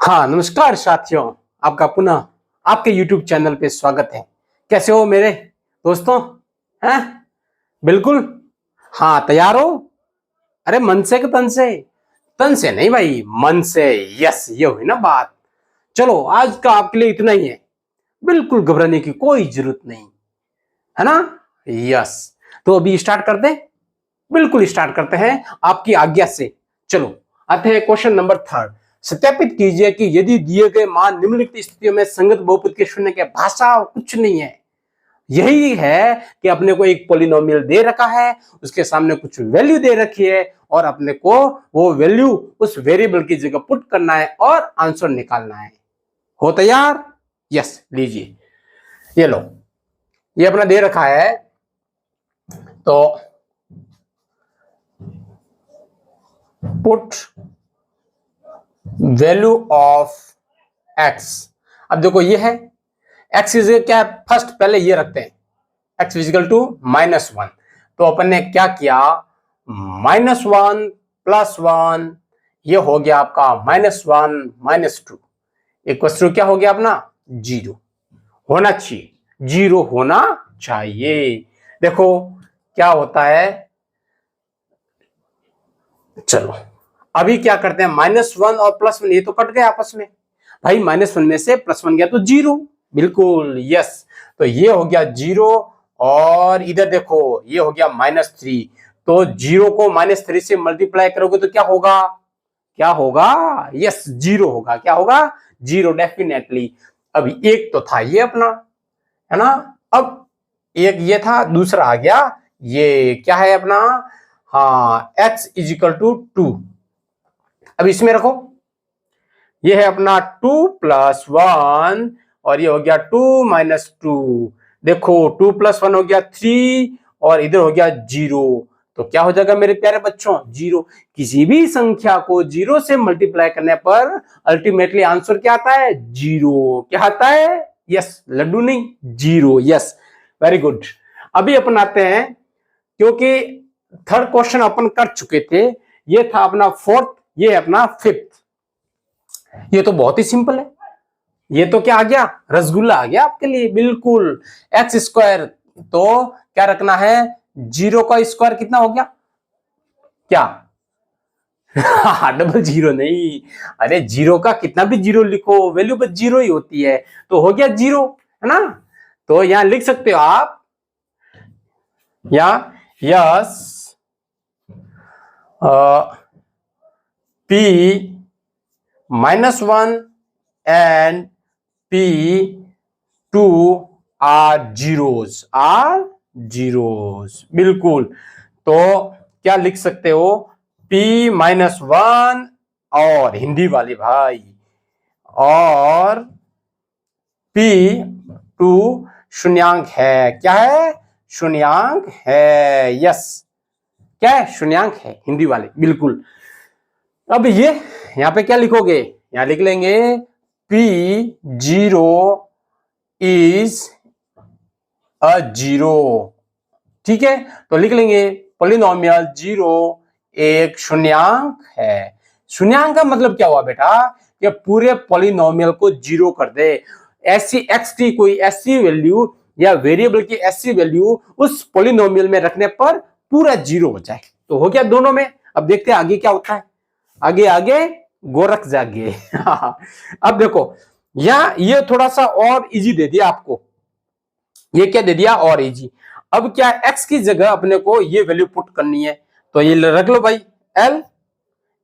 हाँ, नमस्कार साथियों। आपका पुनः आपके YouTube चैनल पे स्वागत है। कैसे हो मेरे दोस्तों? हैं? बिल्कुल। हाँ, तैयार हो? अरे मन से कि तन से? तन से नहीं भाई, मन से। यस, ये हुई ना बात। चलो, आज का आपके लिए इतना ही है। बिल्कुल घबराने की कोई जरूरत नहीं, है ना? यस। तो अभी स्टार्ट कर दे। बिल्कुल स्टार्ट करते हैं आपकी आज्ञा से। चलो आते हैं क्वेश्चन नंबर 3। सत्यापित कीजिए कि यदि दिए गए मान निम्नलिखित स्थितियों में संगत बहुपद के शून्य के भाषा कुछ नहीं है। यही है कि अपने को एक पॉलिनोमियल दे रखा है, उसके सामने कुछ वैल्यू दे रखी है और अपने को वो वैल्यू उस वेरिएबल की जगह पुट करना है और आंसर निकालना है। हो तैयार? यस, लीजिए ये लो, ये अपना दे रखा है। तो पुट वैल्यू ऑफ एक्स। अब देखो ये है एक्स इज क्या है, फर्स्ट पहले ये रखते हैं एक्स इजिकल टू -1। तो अपन ने क्या किया, -1 +1, ये हो गया आपका -1 -2 इक्वल टू क्या हो गया अपना 0 होना चाहिए, 0 होना चाहिए। देखो क्या होता है, चलो अभी क्या करते हैं, -1 और +1 ये तो कट गए आपस में भाई, -1 में से +1 गया तो 0। बिल्कुल यस, तो ये हो गया 0 और इधर देखो ये हो गया -3। तो 0 को -3 से मल्टीप्लाई करोगे तो क्या होगा, क्या होगा, यस 0 होगा। क्या होगा, 0 डेफिनेटली। अभी एक तो था ये अपना, है ना। अब एक ये था, दूसरा आ गया ये क्या है अपना, हाँ x इजिकल टू 2। अब इसमें रखो, ये है अपना 2 + 1 और ये हो गया 2 - 2। देखो 2 + 1 हो गया 3 और इधर हो गया 0। तो क्या हो जाएगा मेरे प्यारे बच्चों, 0। किसी भी संख्या को 0 से मल्टीप्लाई करने पर अल्टीमेटली आंसर क्या आता है, 0। क्या आता है, यस, लड्डू नहीं, 0। Yes, very good. अभी अपन आते हैं, क्योंकि थर्ड क्वेश्चन अपन कर चुके थे, ये था अपना फोर्थ, ये अपना फिफ्थ। ये तो बहुत ही सिंपल है, ये तो क्या आ गया, रसगुल्ला आ गया आपके लिए। बिल्कुल, x² तो क्या रखना है, 0 का स्क्वायर कितना हो गया, क्या डबल 0 नहीं, अरे 0 का कितना भी 0 लिखो, वैल्यू बस 0 ही होती है। तो हो गया 0, है ना। तो यहां लिख सकते हो आप, या yes p -1 and p2 are zeros। बिल्कुल, तो क्या लिख सकते हो, p-1 और हिंदी वाली भाई, और p2 शून्यांक है। क्या है, शून्यांक है। यस, क्या है, शून्यांक है, हिंदी वाले। बिल्कुल। अब ये यहां पे क्या लिखोगे, यहां लिख लेंगे p0 इज अ 0। ठीक है, तो लिख लेंगे पॉलिनोमियल 0 एक शून्यांक है। शून्यांक का मतलब क्या हुआ बेटा, कि पूरे पॉलिनोमियल को 0 कर दे। ऐसी एक्स की कोई ऐसी वैल्यू या वेरिएबल की ऐसी वैल्यू उस पॉलिनोमियल में रखने पर पूरा 0 हो जाए। तो हो गया दोनों में। अब देखते हैं आगे क्या होता है, आगे आगे गोरख जागे। अब देखो यहां ये थोड़ा सा और इजी दे दिया आपको, ये क्या दे दिया, और इजी। अब क्या, x की जगह अपने को ये वैल्यू पुट करनी है, तो ये रख लो भाई l।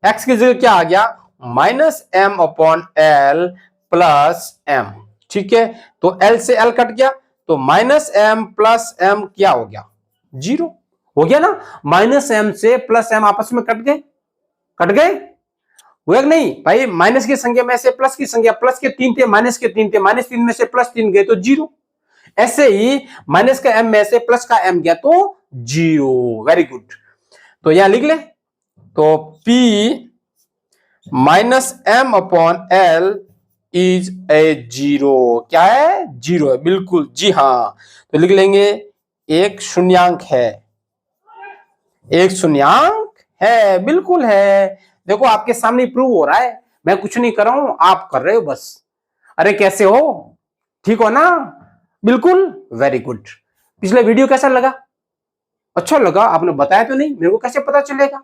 x की जगह क्या आ गया, -m/l + m। ठीक है, तो l से l कट गया, तो -m + m क्या हो गया, 0 हो गया ना। -m से +m आपस में कट गए, कट गए, हुए नहीं भाई। माइनस की संख्या में से प्लस की संख्या, प्लस के 3 थे, माइनस के 3 थे, -3 में से +3 गए तो 0। ऐसे ही माइनस का m में से प्लस का m गया तो 0। वेरी गुड, तो यहां लिख ले, तो p -m/l इज ए 0। क्या है, 0 है। बिल्कुल जी हाँ, तो लिख लेंगे एक शून्यांक है, एक शून्यांक है। बिल्कुल है, देखो आपके सामने प्रूव हो रहा है। मैं कुछ नहीं कर रहा हूं, आप कर रहे हो बस। अरे कैसे हो, ठीक हो ना? बिल्कुल, वेरी गुड। पिछला वीडियो कैसा लगा? अच्छा लगा? आपने बताया तो नहीं, मेरे को कैसे पता चलेगा?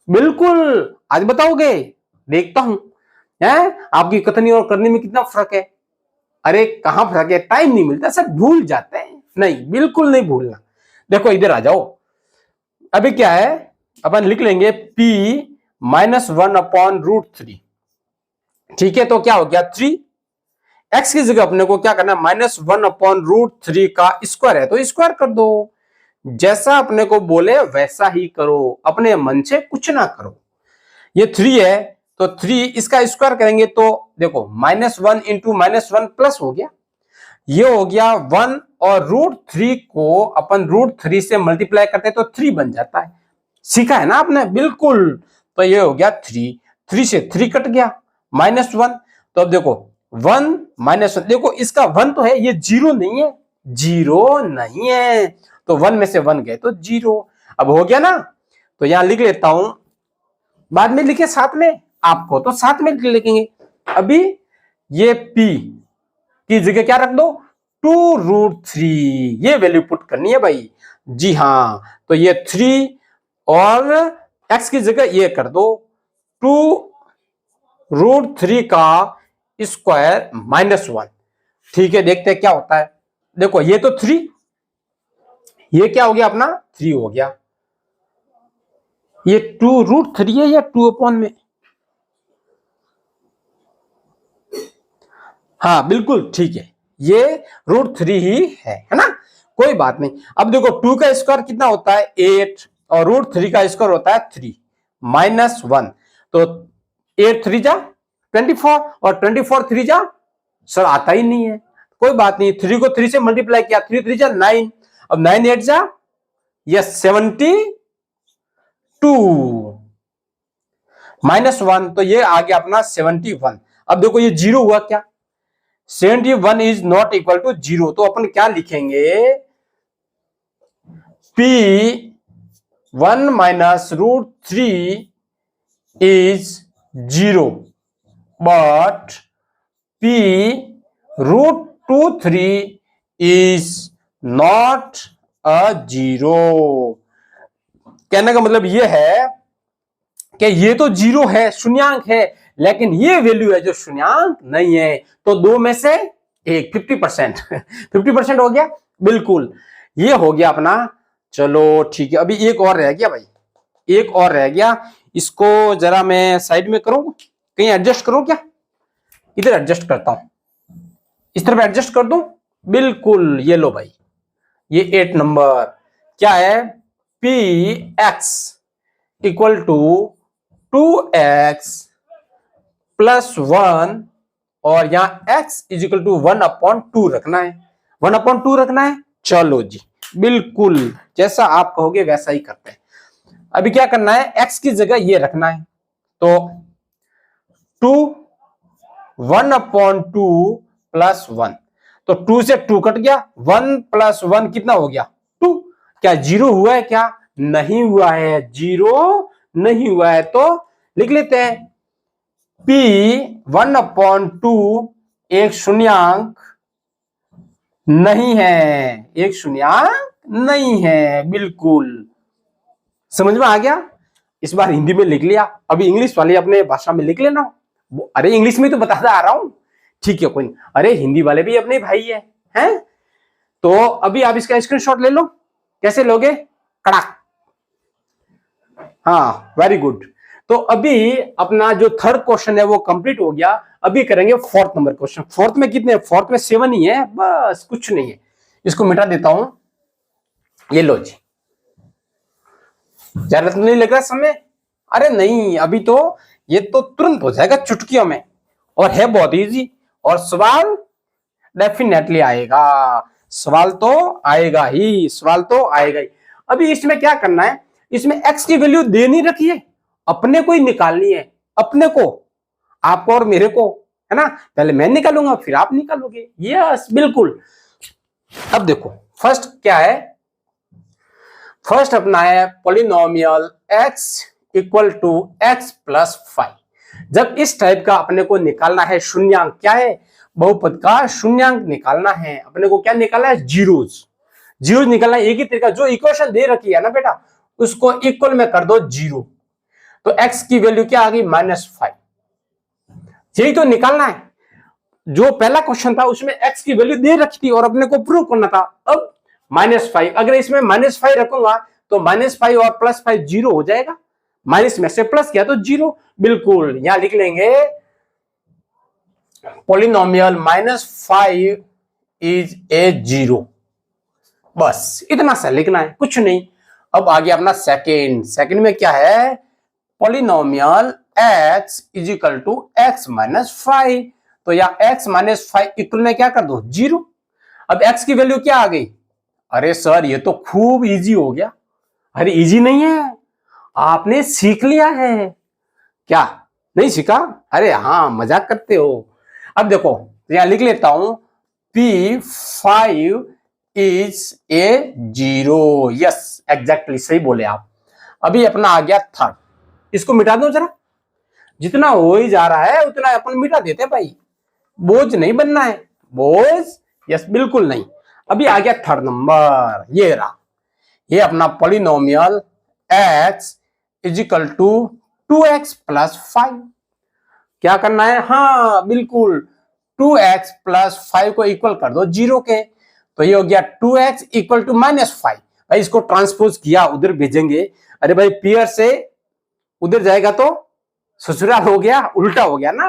बिल्कुल, आज बताओगे? देखता हूं है आपकी कथनी और करनी में कितना फर्क है। अरे कहां फर्क है, टाइम नहीं मिलता, सब भूल जाते हैं। नहीं, बिल्कुल नहीं भूलना। देखो इधर आ जाओ। अभी क्या है, अपन लिख लेंगे p -1/√3। ठीक है, तो क्या हो गया 3। x की जगह अपने को क्या करना है, -1/√3 का स्क्वायर है तो स्क्वायर कर दो। जैसा अपने को बोले वैसा ही करो, अपने मन से कुछ ना करो। ये 3 है तो 3 इसका स्क्वायर करेंगे तो देखो -1 इंटू -1 प्लस हो गया, ये हो गया 1 और √3 को अपन √3 से मल्टीप्लाई करते हैं तो 3 बन जाता है। सीखा है ना आपने? बिल्कुल। तो ये हो गया 3, 3 से 3 कट गया, -1। तो अब देखो 1 -1, देखो इसका 1 तो है, ये 0 नहीं है, 0 नहीं है, तो 1 में से 1 गए तो 0। अब हो गया ना, तो यहां लिख लेता हूं, बाद में लिखे साथ में, आपको तो साथ में लिखेंगे। अभी ये p की जगह क्या रख दो, 2√3, ये वैल्यू पुट करनी है भाई। जी हां, तो ये 3 और x की जगह ये कर दो 2√3 का स्क्वायर -1। ठीक है, देखते हैं क्या होता है। देखो ये तो 3, ये क्या हो गया अपना 3 हो गया, ये 2√3 है या 2 अपॉन में, हाँ बिल्कुल ठीक है, ये √3 ही है ना, कोई बात नहीं। अब देखो 2 का स्क्वायर कितना होता है 8 और √3 का स्क्वायर होता है 3 -1, तो 8 3 जा 24 और 24 3 जा, सर आता ही नहीं है, कोई बात नहीं, 3 को 3 से मल्टीप्लाई किया, 3 3 जा 9, अब 9 8 जा यस 72 -1, तो ये आ गया अपना 71। अब देखो ये 0 हुआ क्या, 71 इज नॉट इक्वल टू 0, तो अपन क्या लिखेंगे, p 1 -√3 is 0 but p √23 is not a 0। कहने का मतलब ये है कि ये तो 0 है, शून्यांक है, लेकिन ये वैल्यू है जो शून्यांक नहीं है, तो 2 में से 1, 50%। 50% हो गया, बिल्कुल ये हो गया अपना। चलो ठीक है, अभी एक और रह गया भाई, एक और रह गया, इसको जरा मैं साइड में करूं, कहीं एडजस्ट करूं क्या, इधर एडजस्ट करता हूं, इस तरफ एडजस्ट कर दूं, बिल्कुल ये लो भाई, ये 8 नंबर क्या है, px equal to 2x plus 1 और यहां x इज इक्वल टू 1/2 रखना है, 1/2 रखना है। चलो जी, बिल्कुल जैसा आप कहोगे वैसा ही करते हैं। अभी क्या करना है, x की जगह ये रखना है, तो 2 1/2 प्लस 1, तो 2 से 2 कट गया, 1 प्लस 1 कितना हो गया 2। क्या 0 हुआ है क्या, नहीं हुआ है, 0 नहीं हुआ है, तो लिख लेते हैं p 1/2 एक शून्यांक नहीं है, एक शून्यांक नहीं है, बिल्कुल समझ में आ गया। इस बार हिंदी में लिख लिया, अभी इंग्लिश वाले अपने भाषा में लिख लेना। अरे इंग्लिश में तो बताता आ रहा हूं, ठीक है कोई नहीं, अरे हिंदी वाले भी अपने भाई है, हैं? तो अभी आप इसका स्क्रीनशॉट ले लो, कैसे लोगे, कड़ाक, हाँ वेरी गुड। तो अभी अपना जो थर्ड क्वेश्चन है वो कंप्लीट हो गया, अभी करेंगे फोर्थ नंबर क्वेश्चन। फोर्थ में कितने, फोर्थ में 7 ही है, बस कुछ नहीं है, इसको मिटा देता हूं, ये लो जी, ज्यादा तो नहीं लग रहा समय, अरे नहीं अभी तो ये तो तुरंत हो जाएगा चुटकियों में, और है बहुत इजी, और सवाल डेफिनेटली आएगा, सवाल तो आएगा ही, सवाल तो आएगा ही। अभी इसमें क्या करना है, इसमें x की वैल्यू दे नहीं रखी है, अपने को ही निकालनी है, अपने को, आपको और मेरे को, है ना, पहले मैं निकालूंगा फिर आप निकालोगे, यस बिल्कुल। अब देखो फर्स्ट क्या है, फर्स्ट अपना है polynomial x equal to x plus 5। जब इस टाइप का अपने को निकालना है शून्यांक, क्या है, बहुपद का शून्यांक निकालना है, अपने को क्या निकालना है, जीरोज। जीरो निकालना एक ही तरीका, जो इक्वेशन दे रखी है ना बेटा उसको इक्वल में कर दो जीरो, तो x की वैल्यू क्या आ गई, -5। यही तो निकालना है। जो पहला क्वेश्चन था उसमें x की वैल्यू दे रखी थी और अपने को प्रूव करना था। अब -5, अगर इसमें -5 रखूंगा तो -5 और +5 जीरो हो जाएगा, माइनस में से प्लस किया तो जीरो। बिल्कुल, यहां लिख लेंगे पॉलिनोमियल -5 इज ए जीरो, बस इतना सा लिखना है, कुछ नहीं। अब आगे अपना सेकंड में क्या है, polynomial x is equal to x -5, तो या x -5 इक्वल में क्या कर दो, जीरो। अब x की वैल्यू क्या आ गई, अरे सर ये तो खूब इजी हो गया। अरे इजी नहीं है, आपने सीख लिया है क्या, नहीं सीखा, अरे हाँ मजाक करते हो। अब देखो यहां लिख लेता हूं P5 is a zero, yes exactly सही बोले आप। अभी अपना आ गया थर्ड, इसको मिटा दो जरा, जितना हो ही जा रहा है उतना अपन मिटा देते भाई, बोझ नहीं बनना है, बोझ यस बिल्कुल नहीं। अभी आ गया थर्ड नंबर, ये रहा, ये अपना polynomial x is equal to 2x + 5। क्या करना है, हाँ बिल्कुल 2x + 5 को इक्वल कर दो जीरो के, तो ये हो गया 2x इक्वल टू -5। भाई इसको ट्रांसपोज किया उधर भेजेंगे, अरे भाई पियर से उधर जाएगा तो ससुराल हो गया, उल्टा हो गया ना।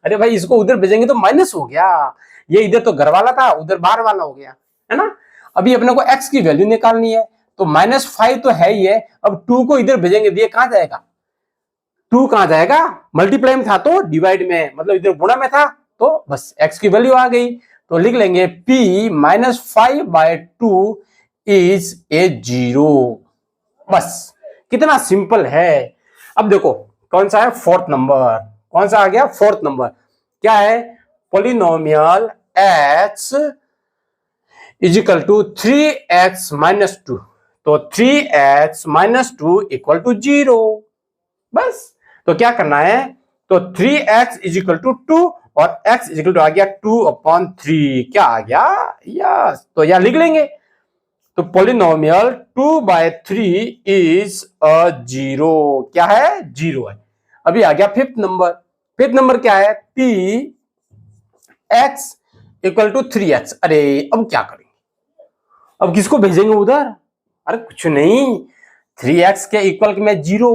अरे भाई इसको उधर भेजेंगे तो माइनस हो गया, ये इधर तो घर वाला था उधर बाहर वाला हो गया, है ना। अभी अपने को x की वैल्यू निकालनी है, तो -5 तो है ही है, अब 2 को इधर भेजेंगे, ये कहां जाएगा, 2 कहां जाएगा, मल्टीप्लाई में था तो डिवाइड में, मतलब इधर गुणा में था, तो बस x की वैल्यू आ गई। तो लिख लेंगे p -5/2 इज ए जीरो, बस कितना सिंपल है। अब देखो कौन सा है, फोर्थ नंबर, कौन सा आ गया, फोर्थ नंबर क्या है, polynomial x is equal to 3x - 2, तो 3x - 2 इक्वल टू जीरो, बस। तो क्या करना है, तो 3x इज इक्वल टू 2 और x इज इक्वल टू आ गया 2/3, क्या आ गया, यस। तो यहां लिख लेंगे, तो पॉलिनोमियल 2/3 इज अ जीरो, क्या है, जीरो है। अभी आ गया फिफ्थ नंबर, फिफ्थ नंबर क्या है, p x equal to 3x। अरे अब क्या करेंगे, अब किसको भेजेंगे उधर, अरे कुछ नहीं, 3x के इक्वल में जीरो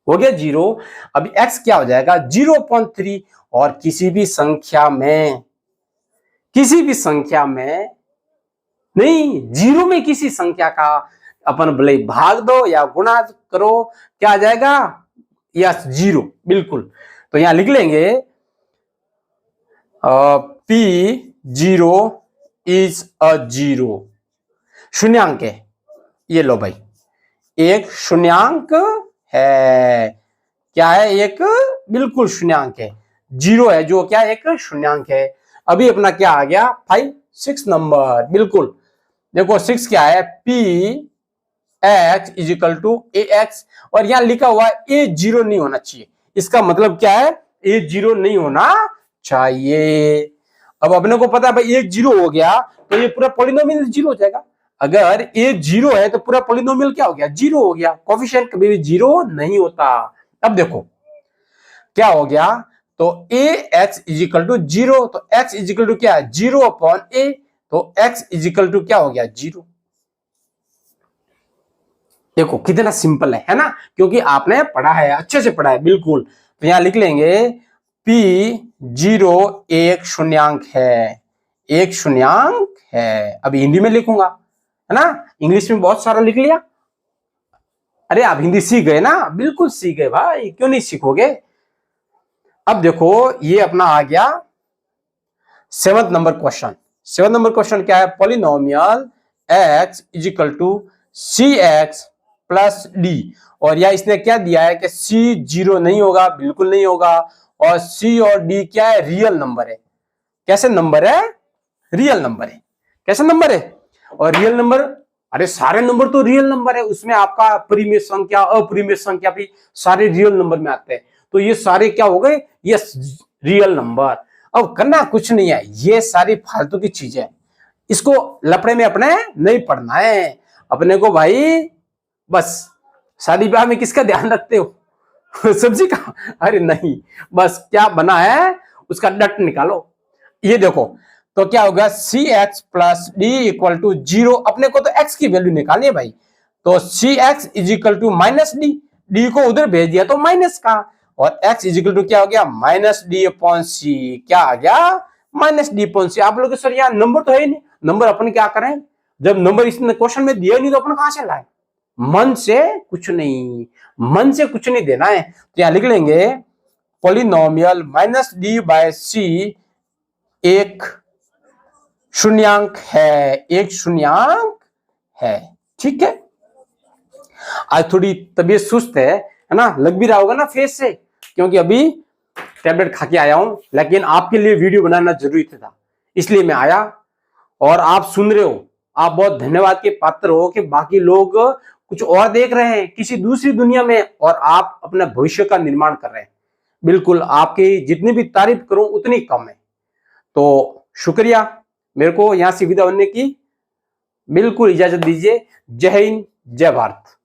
हो गया जीरो। अभी x क्या हो जाएगा, 0.3, और किसी भी संख्या में नहीं, जीरो में किसी संख्या का अपन भले भाग दो या गुणा करो, क्या आ जाएगा, यस जीरो, बिल्कुल। तो यहां लिख लेंगे p0 इज अ जीरो, शून्यांक है, ये लो भाई एक शून्यांक है, क्या है, एक बिल्कुल शून्यांक है, जीरो है जो क्या एक शून्यांक है। अभी अपना क्या आ गया 5 6 नंबर, बिल्कुल देखो 6 क्या है, p x is equal to ax, और यहां लिखा हुआ a जीरो नहीं होना चाहिए, इसका मतलब क्या है, a जीरो नहीं होना चाहिए। अब अपने को पता है भाई एक जीरो हो गया तो ये पूरा पॉलिनोमियल जीरो हो जाएगा, अगर a जीरो है तो पूरा पॉलिनोमियल क्या हो गया, जीरो हो गया, कोएफिशिएंट कभी भी जीरो नहीं होता। अब देखो क्या हो गया, तो ax is equal to zero, तो x इज इक्वल टू क्या है, 0/a, तो x इज इक्वल टू क्या हो गया, जीरो। देखो कितना सिंपल है ना, क्योंकि आपने पढ़ा है, अच्छे से पढ़ा है, बिल्कुल। तो यहां लिख लेंगे p0 एक शून्यांक है, एक शून्यांक है। अभी हिंदी में लिखूंगा, है ना, इंग्लिश में बहुत सारा लिख लिया। अरे आप हिंदी सीख गए ना, बिल्कुल सीख गए भाई, क्यों नहीं सीखोगे। अब देखो ये अपना आ गया seventh number question. Seventh number question क्या है, polynomial x is equal to cx plus d, और या इसने क्या दिया है कि c जीरो नहीं होगा, बिल्कुल नहीं होगा, और c और d क्या है, रियल नंबर है। कैसे नंबर है, रियल नंबर है, कैसे नंबर है, और रियल नंबर, अरे सारे नंबर तो रियल नंबर है, उसमें आपका परिमेय संख्या अपरिमेय संख्या भी सारे रियल नंबर में आते हैं। तो ये सारे क्या हो गए, ये रियल नंबर। अब करना कुछ नहीं है, ये सारी फालतू की चीजें, इसको लफड़े में अपने नहीं पढ़ना है अपने को भाई। बस शादी ब्याह में किसका ध्यान रखते हो सब्जी का, अरे नहीं, बस क्या बना है उसका डट निकालो। ये देखो तो क्या होगा, C X plus D equal to 0, अपने को तो एक्स की वैल्यू निकालनी है भाई, तो C X is equal to minus D, D को उधर भेज दिया तो माइनस का, और x इज इक्वल टू क्या हो गया, माइनस डी अपॉन सी, क्या आ गया, माइनस डी अपॉन सी। आप लोग सर यार नंबर तो है ही नहीं, नंबर अपन क्या करें, जब नंबर इसने क्वेश्चन में दिया नहीं तो अपन कहां से लाए, मन से कुछ नहीं, मन से कुछ नहीं देना है। तो यहां लिख लेंगे पॉलिनोमियल माइनस डी बाय सी एक शून्यांक है, एक शून्यांक है, ठीक है। आज थोड़ी तबीयत सुस्त है ना, लग भी रहा होगा ना फेस से, क्योंकि अभी टैबलेट खा के आया हूं, लेकिन आपके लिए वीडियो बनाना जरूरी था इसलिए मैं आया, और आप सुन रहे हो, आप बहुत धन्यवाद के पात्र हो कि बाकी लोग कुछ और देख रहे हैं किसी दूसरी दुनिया में, और आप अपने भविष्य का निर्माण कर रहे हैं। बिल्कुल आपकी जितनी भी तारीफ करूं उतनी कम है, तो शुक्रिया मेरे को यहां से विदा होने की, बिल्कुल इजाजत दीजिए। जय हिंद, जय भारत।